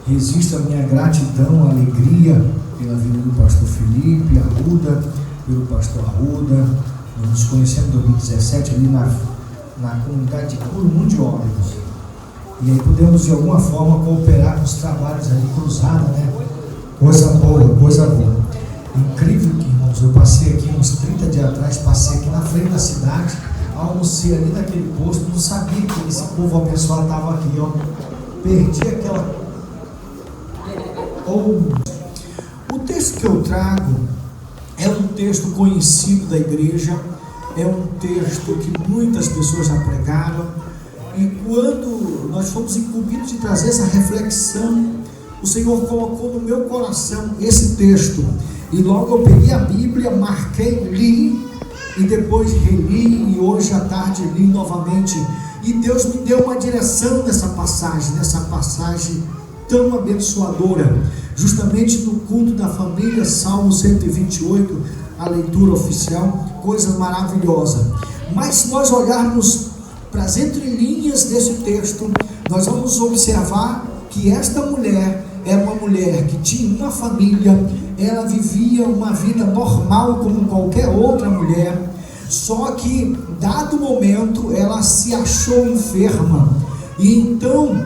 Registro a minha gratidão, alegria pela vida do pastor Felipe Arruda, pelo pastor Arruda. Nós nos conhecemos em 2017 ali na comunidade de Curumum de Ônibus. E aí pudemos de alguma forma cooperar com os trabalhos ali cruzados, né? Coisa boa, coisa boa. Incrível que, irmãos, eu passei aqui uns 30 dias atrás, passei aqui na frente da cidade, almocei ali naquele posto, não sabia que esse povo abençoado estava aqui, ó. Perdi aquela... O texto que eu trago é um texto conhecido da igreja, é um texto que muitas pessoas já pregaram, e quando nós fomos incumbidos de trazer essa reflexão, o Senhor colocou no meu coração esse texto, e logo eu peguei a Bíblia, marquei, li, e depois reli, e hoje à tarde li novamente, e Deus me deu uma direção nessa passagem tão abençoadora, justamente no culto da família, Salmo 128, a leitura oficial, coisa maravilhosa. Mas se nós olharmos para as entrelinhas desse texto, nós vamos observar que esta mulher era uma mulher que tinha uma família, ela vivia uma vida normal como qualquer outra mulher, só que dado momento ela se achou enferma, e então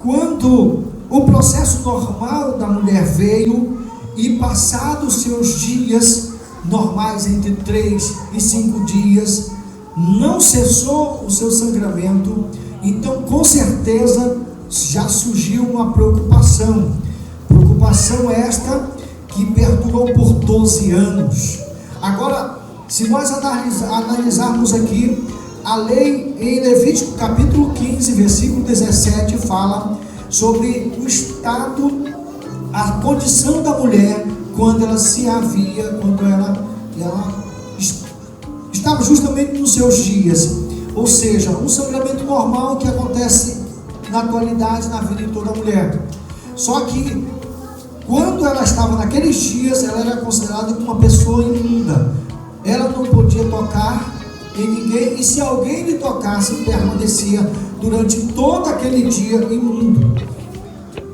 quando o processo normal da mulher veio, e passados seus dias normais, entre 3 e 5 dias, não cessou o seu sangramento. Então com certeza já surgiu uma preocupação esta que perdurou por 12 anos. Agora, se nós analisarmos aqui a lei em Levítico capítulo 15, versículo 17, fala sobre o estado, a condição da mulher quando ela estava justamente nos seus dias, ou seja, um sangramento normal que acontece na atualidade na vida de toda mulher. Só que quando ela estava naqueles dias, ela era considerada como uma pessoa imunda, ela não podia tocar em ninguém, e se alguém lhe tocasse, permanecia durante todo aquele dia imundo.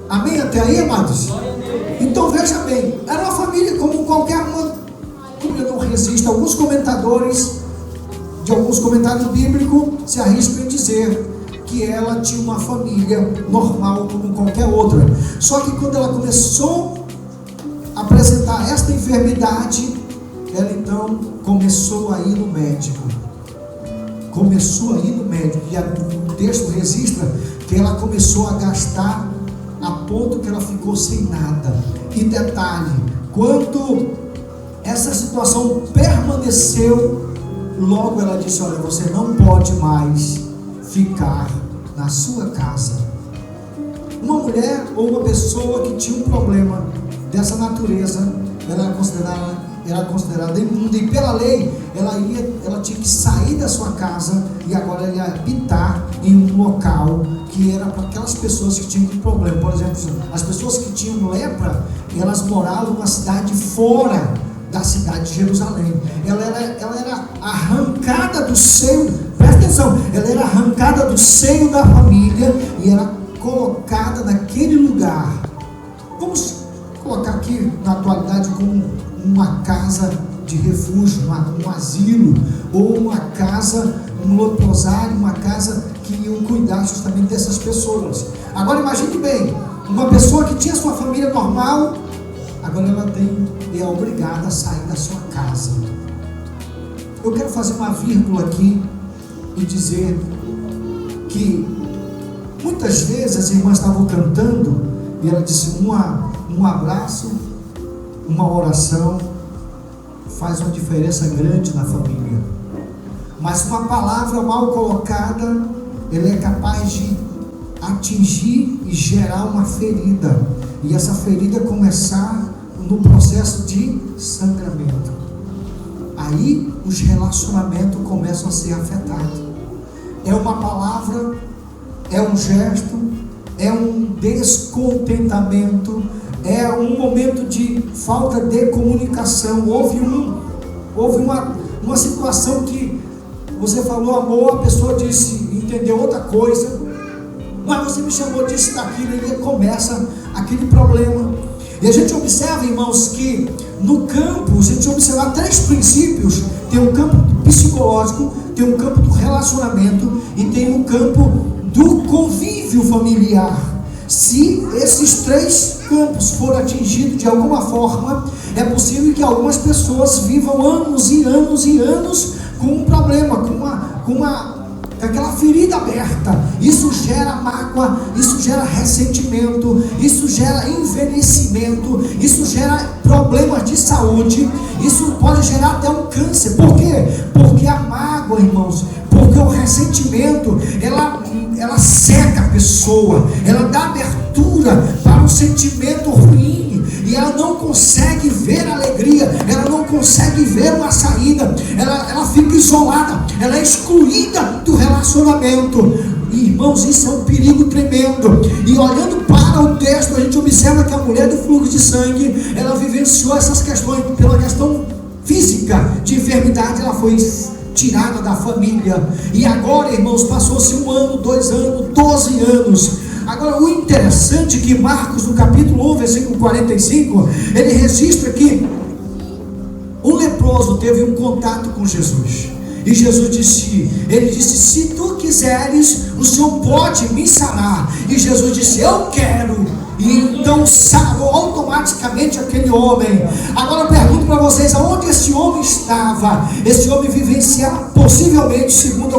Amém? Até aí, amados? Então veja bem, era uma família como qualquer uma. Eu não resisto, alguns comentadores de alguns comentários bíblicos se arriscam em dizer que ela tinha uma família normal como qualquer outra. Só que quando ela começou a apresentar esta enfermidade, ela então começou a ir no médico. E o texto registra que ela começou a gastar a ponto que ela ficou sem nada. E detalhe, quando essa situação permaneceu, logo ela disse: olha, você não pode mais ficar na sua casa. Uma mulher ou uma pessoa que tinha um problema dessa natureza, ela era considerada imunda, e pela lei ela tinha que sair da sua casa, e agora ela ia habitar em um local que era para aquelas pessoas que tinham um problema. Por exemplo, as pessoas que tinham lepra, elas moravam numa cidade fora da cidade de Jerusalém. Ela era arrancada do seio, presta atenção, ela era arrancada do seio da família e era colocada naquele lugar. Vamos colocar aqui na atualidade como uma casa de refúgio, um asilo, ou uma casa, um leprosário, uma casa que iam cuidar justamente dessas pessoas. Agora imagine bem, uma pessoa que tinha sua família normal, agora ela é obrigada a sair da sua casa. Eu quero fazer uma vírgula aqui e dizer que muitas vezes as irmãs estavam cantando e ela disse: um abraço, uma oração faz uma diferença grande na família. Mas uma palavra mal colocada, ela é capaz de atingir e gerar uma ferida, e essa ferida começar no processo de sangramento. Aí os relacionamentos começam a ser afetados. É uma palavra, é um gesto, é um descontentamento, é um momento de falta de comunicação. Houve uma situação que você falou amor, a pessoa disse, entendeu outra coisa, mas você me chamou disso, daquilo, e começa aquele problema. E a gente observa, irmãos, que no campo, se a gente observar 3 princípios, tem um campo psicológico, tem um campo do relacionamento e tem um campo do convívio familiar. Se esses 3 campos forem atingidos de alguma forma, é possível que algumas pessoas vivam anos e anos e anos com um problema, com aquela ferida aberta. Isso gera mágoa, isso gera ressentimento, isso gera envelhecimento, isso gera problemas de saúde, isso pode gerar até um câncer. Por quê? Porque a mágoa, irmãos, porque o ressentimento, ela seca a pessoa, ela dá abertura para um sentimento ruim, e ela não consegue ver alegria, ela não consegue ver uma saída, ela fica isolada, ela é excluída do relacionamento. E, irmãos, isso é um perigo tremendo. E olhando para o texto, a gente observa que a mulher do fluxo de sangue, ela vivenciou essas questões pela questão física de enfermidade, ela foi tirada da família, e agora, irmãos, passou-se 1 ano, 2 anos, 12 anos. Agora, o interessante é que Marcos, no capítulo 1, versículo 45, ele registra que um leproso teve um contato com Jesus, e Jesus disse, se tu quiseres, o Senhor pode me sarar. E Jesus disse, eu quero. E então sarou automaticamente aquele homem. Agora eu pergunto para vocês, aonde esse homem estava? Esse homem vivenciava, possivelmente, segundo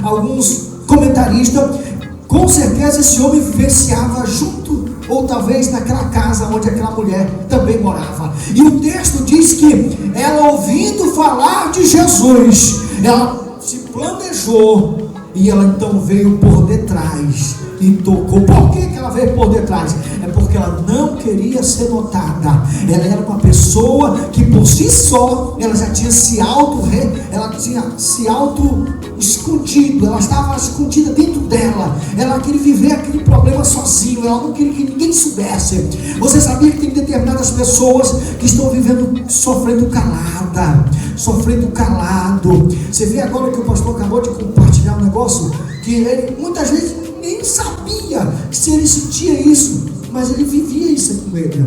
alguns comentaristas, com certeza esse homem vivenciava junto, ou talvez naquela casa onde aquela mulher também morava. E o texto diz que ela, ouvindo falar de Jesus, ela se planejou, e ela então veio por detrás e tocou. Por que ela veio por detrás? É porque ela não queria ser notada. Ela era uma pessoa que por si só, ela já tinha se auto escondido, ela estava escondida dentro dela. Ela queria viver aquele problema sozinha, ela não queria que ninguém soubesse. Você sabia que tem determinadas pessoas que estão vivendo, sofrendo calado. Você vê agora que o pastor acabou de compartilhar um negócio, que ele muitas vezes nem sabia se ele sentia isso, mas ele vivia isso com ele.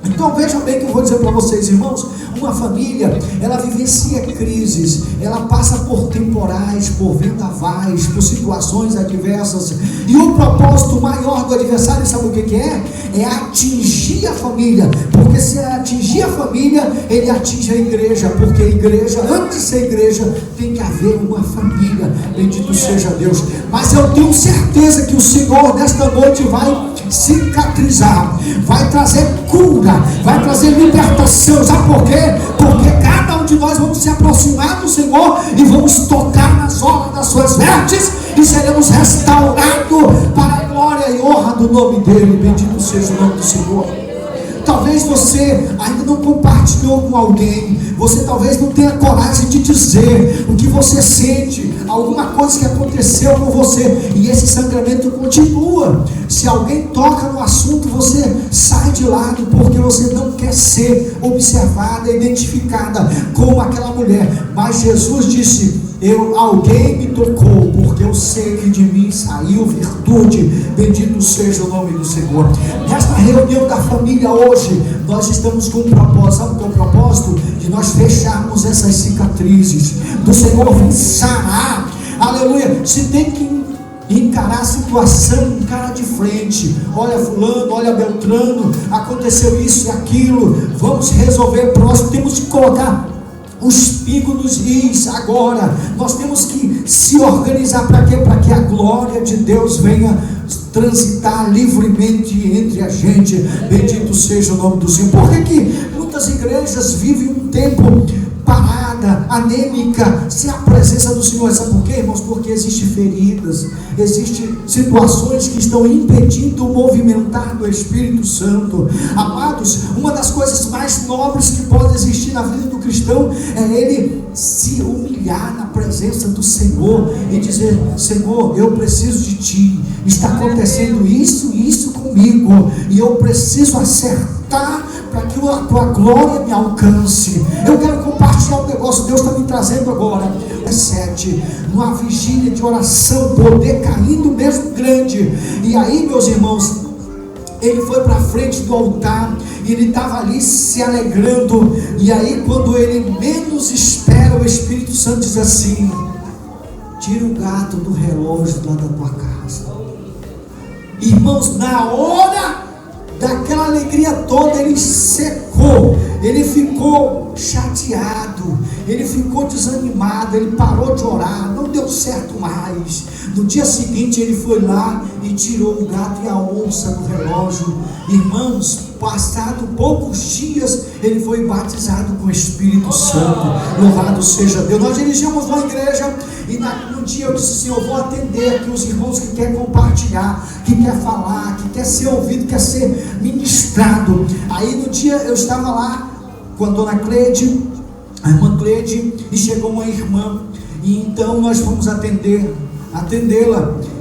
Então veja bem que eu vou dizer para vocês, irmãos, uma família, ela vivencia crises, ela passa por temporais, por vendavais, por situações adversas, e o propósito maior do adversário, sabe o que é? É atingir a família, porque se atingir a família, ele atinge a igreja, porque a igreja, antes de ser igreja, tem que haver uma família. Bendito seja Deus. Mas eu tenho certeza que o Senhor nesta noite vai cicatrizar, vai trazer cura, vai trazer libertação. Sabe por quê? Porque cada um de nós vamos se aproximar do Senhor e vamos tocar nas obras das suas vestes e seremos restaurados para a glória e honra do nome dele. Bendito seja o nome do Senhor. Talvez você ainda não compartilhou com alguém, você talvez não tenha coragem de dizer o que você sente, alguma coisa que aconteceu com você, e esse sangramento continua. Se alguém toca no assunto, você sai de lado, porque você não quer ser observada, identificada como aquela mulher. Mas Jesus disse, alguém me tocou, porque eu sei que de mim saiu virtude. Bendito seja o nome do Senhor. Nesta reunião da família hoje, nós estamos com um propósito. Sabe qual é o propósito? De nós fecharmos essas cicatrizes, do Senhor vir sarar. Aleluia. Se tem que encarar a situação, encara de frente. Olha fulano, olha Beltrano, aconteceu isso e aquilo, vamos resolver próximo. Temos que colocar os pingos nos is agora. Nós temos que se organizar para quê? Para que a glória de Deus venha transitar livremente entre a gente. Bendito seja o nome do Senhor. Por que muitas igrejas vivem um tempo parada, anêmica, sem a presença do Senhor? Sabe por quê, irmãos? Porque existem feridas, existem situações que estão impedindo o movimentar do Espírito Santo. Amados, uma das coisas mais nobres que pode existir na vida do cristão é ele se humilhar na presença do Senhor e dizer: Senhor, eu preciso de Ti, está acontecendo isso e isso comigo, e eu preciso acertar despertar para que a tua glória me alcance. Eu quero compartilhar um negócio que Deus está me trazendo agora. 7, numa vigília de oração, poder caindo mesmo grande. E aí, meus irmãos, ele foi para frente do altar, e ele estava ali se alegrando. E aí, quando ele menos espera, o Espírito Santo diz assim: tira o gato do relógio lá da tua casa. Irmãos, na hora daquela alegria toda, ele secou, ele ficou chateado, ele ficou desanimado, ele parou de orar, não deu certo mais. No dia seguinte ele foi lá e tirou o gato e a onça do relógio. Irmãos, passado poucos dias, ele foi batizado com o Espírito Santo. Louvado seja Deus. Nós dirigimos uma igreja, e no dia eu disse assim: eu vou atender aqui os irmãos que querem compartilhar, que quer falar, que quer ser ouvido, quer ser ministrado. Aí no dia eu estava lá com a dona Cleide, a irmã Cleide, e chegou uma irmã, e então nós fomos atendê-la.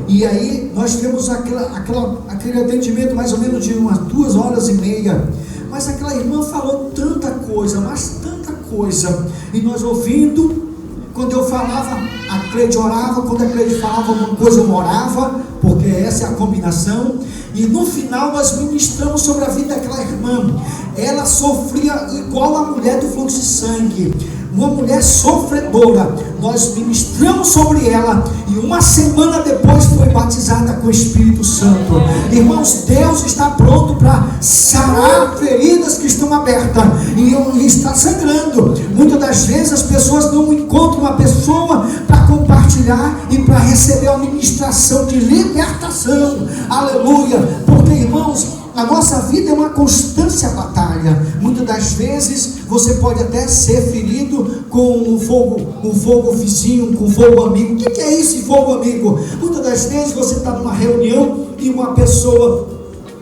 E aí nós tivemos aquele atendimento mais ou menos de umas 2h30. Mas aquela irmã falou tanta coisa, mas tanta coisa, e nós ouvindo. Quando eu falava, a Cleide orava. Quando a Cleide falava alguma coisa, eu orava, porque essa é a combinação. E no final nós ministramos sobre a vida daquela irmã. Ela sofria igual a mulher do fluxo de sangue, uma mulher sofredora. Nós ministramos sobre ela, e uma semana depois foi batizada com o Espírito Santo. Irmãos, Deus está pronto para sarar feridas que estão abertas e está sangrando. Muitas das vezes as pessoas não encontram uma pessoa para compartilhar e para receber a ministração de libertação. Aleluia. Porque, irmãos, a nossa vida é uma constância batalha. Muitas das vezes você pode até ser ferido com um fogo vizinho, com fogo amigo. O que é esse fogo amigo? Muitas das vezes você está numa reunião e uma pessoa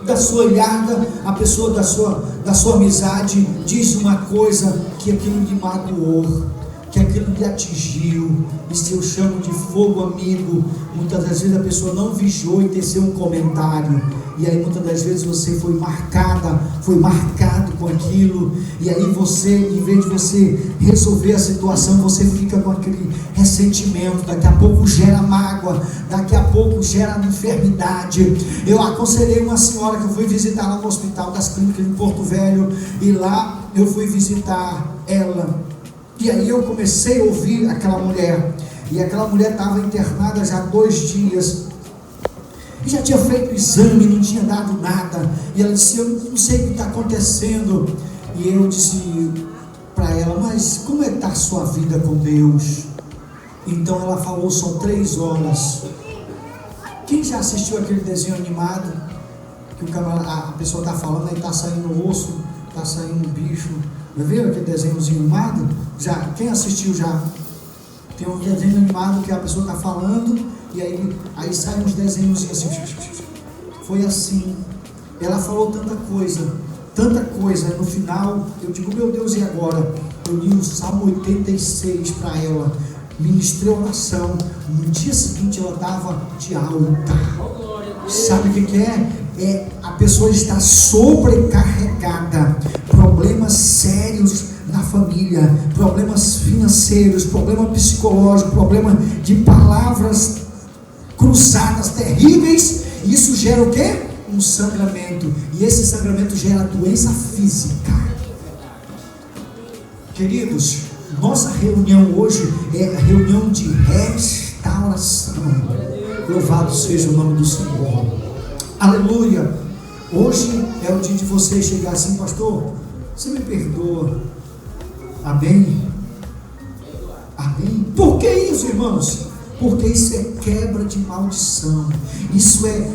da sua ilhada, a pessoa da sua amizade, diz uma coisa que aquilo lhe magoou, que aquilo lhe atingiu. Isso eu chamo de fogo amigo. Muitas das vezes a pessoa não vigiou e teceu um comentário, e aí muitas das vezes você foi marcado com aquilo, e aí você, em vez de você resolver a situação, você fica com aquele ressentimento. Daqui a pouco gera mágoa, daqui a pouco gera enfermidade. Eu aconselhei uma senhora que eu fui visitar lá no Hospital das Clínicas em Porto Velho, e lá eu fui visitar ela. E aí eu comecei a ouvir aquela mulher, e aquela mulher estava internada já há 2 dias, e já tinha feito exame, não tinha dado nada, e ela disse: eu não sei o que está acontecendo. E eu disse para ela: mas como é que está a sua vida com Deus? Então ela falou: são 3 horas. Quem já assistiu aquele desenho animado, que a pessoa está falando, aí está saindo osso, está saindo bicho? Já viram aquele desenhozinho animado? Já? Quem assistiu já? Tem um desenho animado que a pessoa está falando, e aí saem uns desenhos assim. Foi assim. Ela falou tanta coisa. No final eu digo: meu Deus, e agora? Eu li o Salmo 86 para ela, ministrei oração. No dia seguinte ela estava de alta. Sabe o que é? A pessoa está sobrecarregada, problemas sérios na família, problemas financeiros, problema psicológico, problema de palavras cruzadas terríveis. E isso gera o quê? Um sangramento, e esse sangramento gera doença física. Queridos, nossa reunião hoje é a reunião de restauração. Louvado seja o nome do Senhor. Aleluia. Hoje é o dia de você chegar assim: pastor, você me perdoa. Amém? Amém? Por que isso, irmãos? Porque isso é quebra de maldição. Isso é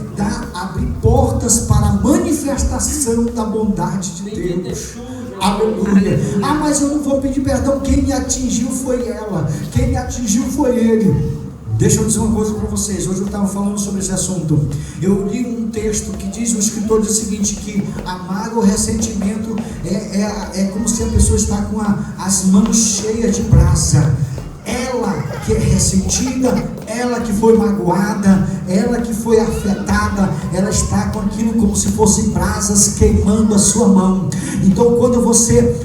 abrir portas para a manifestação da bondade de Deus. Aleluia. Ah, mas eu não vou pedir perdão. Quem me atingiu foi ela. Quem me atingiu foi ele. Deixa eu dizer uma coisa para vocês. Hoje eu estava falando sobre esse assunto. Eu li um texto que diz, o escritor diz o seguinte, que a mágoa, o ressentimento é como se a pessoa está com as mãos cheias de brasa. Ela que é ressentida, ela que foi magoada, ela que foi afetada, ela está com aquilo como se fossem brasas queimando a sua mão. Então quando você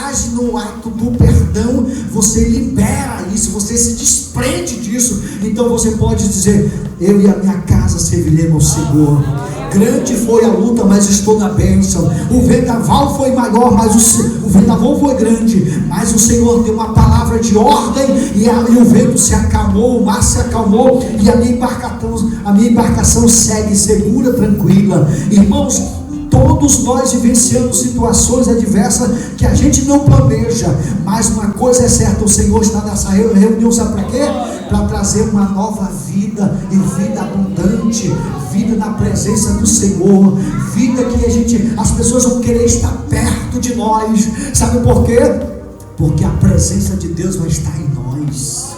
age no ato do perdão, você libera isso, você se desprende disso. Então você pode dizer: eu e a minha casa serviremos ao Senhor. Grande foi a luta, mas estou na bênção. O vendaval foi maior, mas o vendaval foi grande, mas o Senhor deu uma palavra de ordem, e o vento se acalmou, o mar se acalmou, e a minha embarcação segue segura, tranquila. Irmãos, todos nós vivenciamos situações adversas que a gente não planeja, mas uma coisa é certa: o Senhor está nessa reunião, sabe para quê? Para trazer uma nova vida, e vida abundante, vida na presença do Senhor, vida que as pessoas vão querer estar perto de nós. Sabe por quê? Porque a presença de Deus vai estar em nós.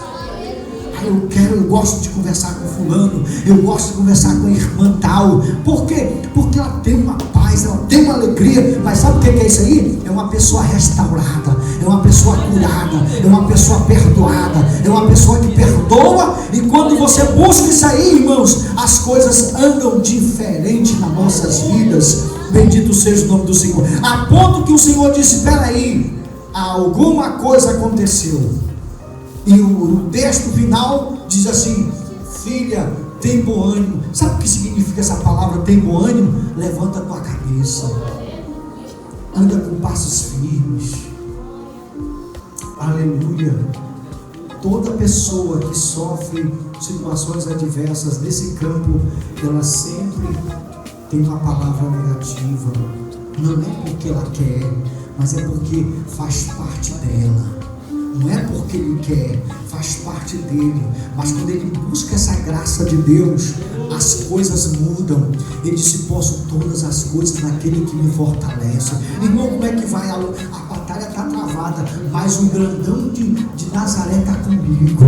Eu gosto de conversar com fulano, eu gosto de conversar com a irmã tal. Por quê? Porque ela tem uma paz, ela tem uma alegria. Mas sabe o que é isso aí? É uma pessoa restaurada, é uma pessoa curada, é uma pessoa perdoada, é uma pessoa que perdoa. E quando você busca isso aí, irmãos, as coisas andam diferente nas nossas vidas. Bendito seja o nome do Senhor. A ponto que o Senhor disse: espera aí, alguma coisa aconteceu. E o texto final diz assim: filha, tem bom ânimo. Sabe o que significa essa palavra, tem bom ânimo? Levanta a tua cabeça, anda com passos firmes. Aleluia. Toda pessoa que sofre situações adversas nesse campo, ela sempre tem uma palavra negativa. Não é porque ela quer, mas é porque faz parte dela. Não é porque ele quer, faz parte dele. Mas quando ele busca essa graça de Deus, as coisas mudam. Ele disse: posso todas as coisas naquele que me fortalece. Irmão, como é que vai? A batalha está travada, mas o grandão de Nazaré está comigo.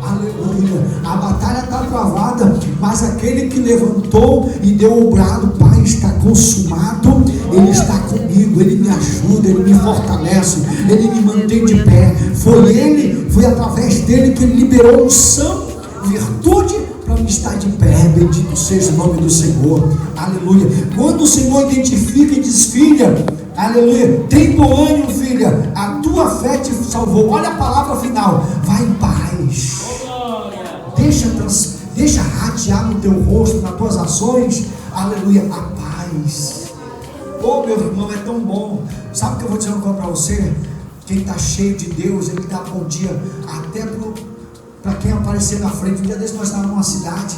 Aleluia. A batalha está travada, mas aquele que levantou e deu o brado: Pai, está consumado. Ele está comigo, ele me ajuda, ele me fortalece, ele me mantém de pé. Foi através dele que ele liberou unção, virtude, para me estar de pé. Bendito seja o nome do Senhor. Aleluia. Quando o Senhor identifica e diz: filha, aleluia, tem bom ânimo, filha, a tua fé te salvou. Olha a palavra final: vai em paz. Deixa radiar no teu rosto, nas tuas ações, aleluia, a paz. Oh, meu irmão, é tão bom. Sabe o que eu vou dizer uma coisa para você? Quem está cheio de Deus, ele dá bom dia até para quem aparecer na frente. Um dia desse nós estávamos numa cidade,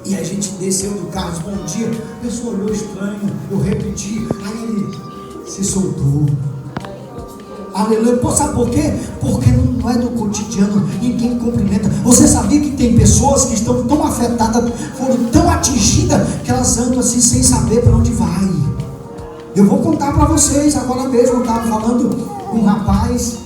e a gente desceu do carro, disse: bom dia. A pessoa olhou estranho, eu repeti, aí ele se soltou. Aleluia. Pô, sabe por quê? Porque não é do cotidiano, ninguém cumprimenta. Você sabia que tem pessoas que estão tão afetadas, foram tão atingidas, que elas andam assim sem saber para onde vai. Eu vou contar para vocês, agora mesmo eu estava falando com um rapaz,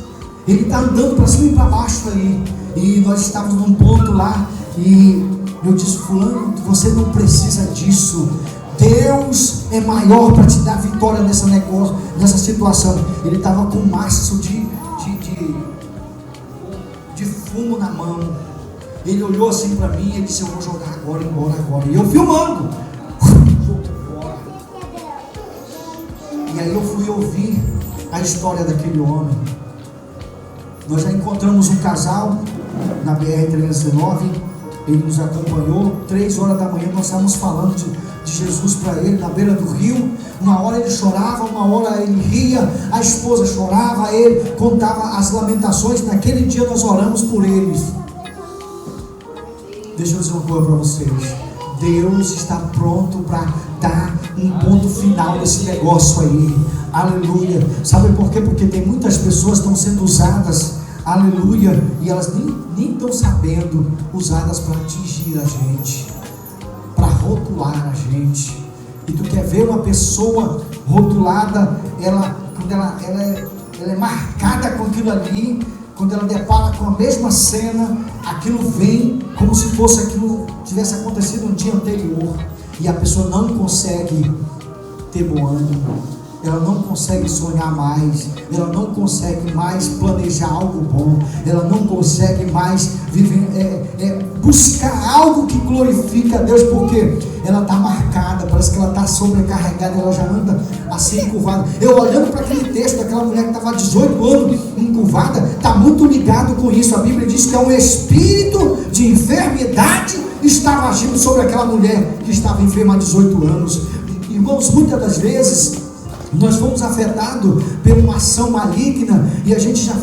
ele está andando para cima e para baixo aí, e nós estávamos num ponto lá, e eu disse: fulano, você não precisa disso, Deus é maior para te dar vitória nessa situação. Ele estava com um maço de fumo na mão. Ele olhou assim para mim e disse: eu vou jogar agora, embora agora. E eu filmando, e aí eu fui ouvir a história daquele homem. Nós já encontramos um casal na BR-319, ele nos acompanhou. 3 horas da manhã nós estávamos falando de Jesus para ele, na beira do rio. Uma hora ele chorava, uma hora ele ria, a esposa chorava, ele contava as lamentações. Naquele dia nós oramos por eles. Deixa eu dizer uma coisa para vocês: Deus está pronto para dar um ponto final nesse negócio aí. Aleluia. Sabe por quê? Porque tem muitas pessoas que estão sendo usadas, aleluia, e elas nem estão sabendo, usadas para atingir a gente, para rotular a gente. E tu quer ver uma pessoa rotulada, quando ela é marcada com aquilo ali, quando ela depara com a mesma cena, aquilo vem como se fosse aquilo tivesse acontecido um dia anterior, e a pessoa não consegue ter bom ânimo. ela não consegue sonhar mais, ela não consegue mais planejar algo bom, ela não consegue mais viver, buscar algo que glorifique a Deus, porque ela está marcada, parece que ela está sobrecarregada, ela já anda assim encurvada. Eu olhando para aquele texto daquela mulher que estava há 18 anos encurvada, está muito ligado com isso. A Bíblia diz que é um espírito de enfermidade estava agindo sobre aquela mulher que estava enferma há 18 anos. Irmãos, muitas das vezes nós fomos afetados por uma ação maligna e a gente já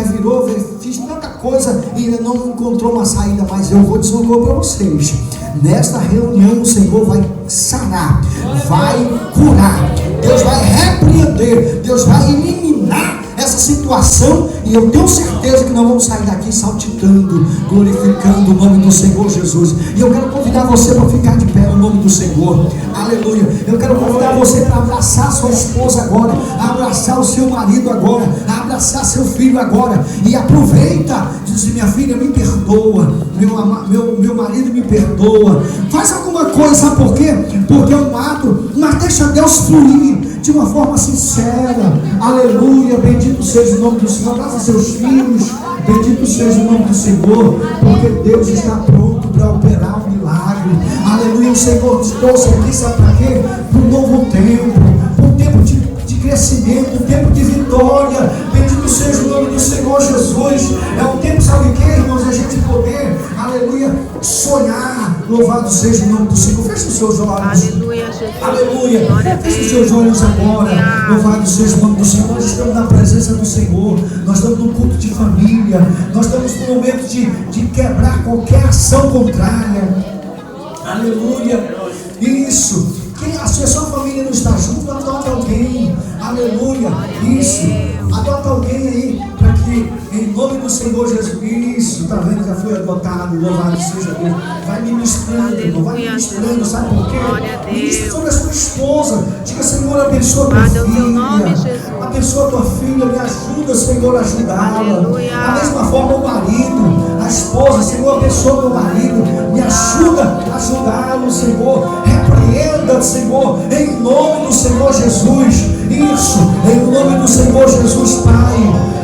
virou, fiz tanta coisa e ainda não encontrou uma saída. Mas eu vou dizer uma coisa para vocês: nesta reunião o Senhor vai sarar, vai curar, Deus vai repreender, Deus vai eliminar essa situação, e eu tenho certeza que nós vamos sair daqui saltitando, glorificando o nome do Senhor Jesus. E eu quero convidar você para ficar de pé no nome do Senhor. Aleluia. Eu quero convidar você para abraçar sua esposa agora, abraçar o seu marido agora, abraçar seu filho agora, e aproveita, diz: minha filha, me perdoa, meu marido me perdoa, faz alguma coisa. Sabe por quê? Porque eu mato, mas deixa Deus fluir de uma forma sincera. Aleluia, bendito seja o nome do Senhor. Abraça seus filhos, bendito seja o nome do Senhor, porque Deus está pronto para operar um milagre. Aleluia. O Senhor te trouxe aqui, sabe para quê? Para um novo tempo, para um tempo de crescimento, um tempo de vitória. Bendito seja o nome do Senhor Jesus. É um tempo, sabe o que, irmãos? A gente poder, aleluia, sonhar. Louvado seja o nome do Senhor. Feche os seus olhos. Aleluia, Jesus. Aleluia. Feche os seus olhos agora. Louvado seja o nome do Senhor. Nós estamos na presença do Senhor. Nós estamos num culto de família. Nós estamos num momento de quebrar qualquer ação contrária. Aleluia. Isso. Se a sua família não está junto, adota alguém. Aleluia. Isso. Adota alguém aí, para que em nome do Senhor Jesus. Isso. Está vendo? Já foi adotado. Louvado seja Deus. Vai ministrando, irmão. Vai ministrando. Sabe por quê? Ministra sobre a sua esposa. Diga: Senhor, abençoa tua filha. Abençoa tua filha. Me ajuda, Senhor, a ajudá-la. Da mesma forma o marido, a esposa. Senhor, abençoa meu marido. Me ajuda a ajudá-lo, Senhor. Repreenda, Senhor, em nome do Senhor Jesus. Isso, em nome do Senhor Jesus, Pai.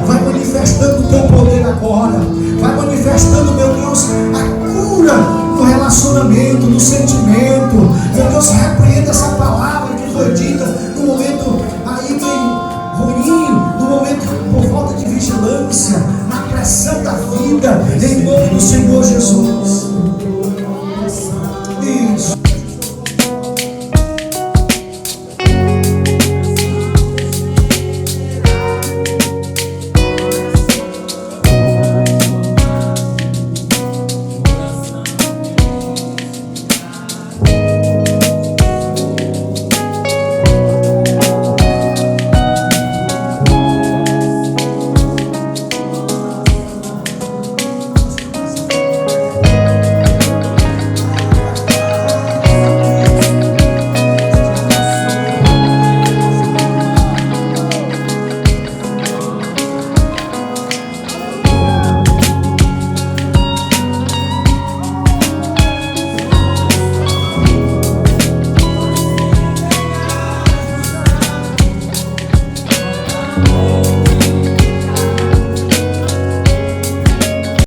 Vai manifestando o teu poder agora. Vai manifestando, meu Deus, a cura no relacionamento, no sentimento. Meu Deus, repreenda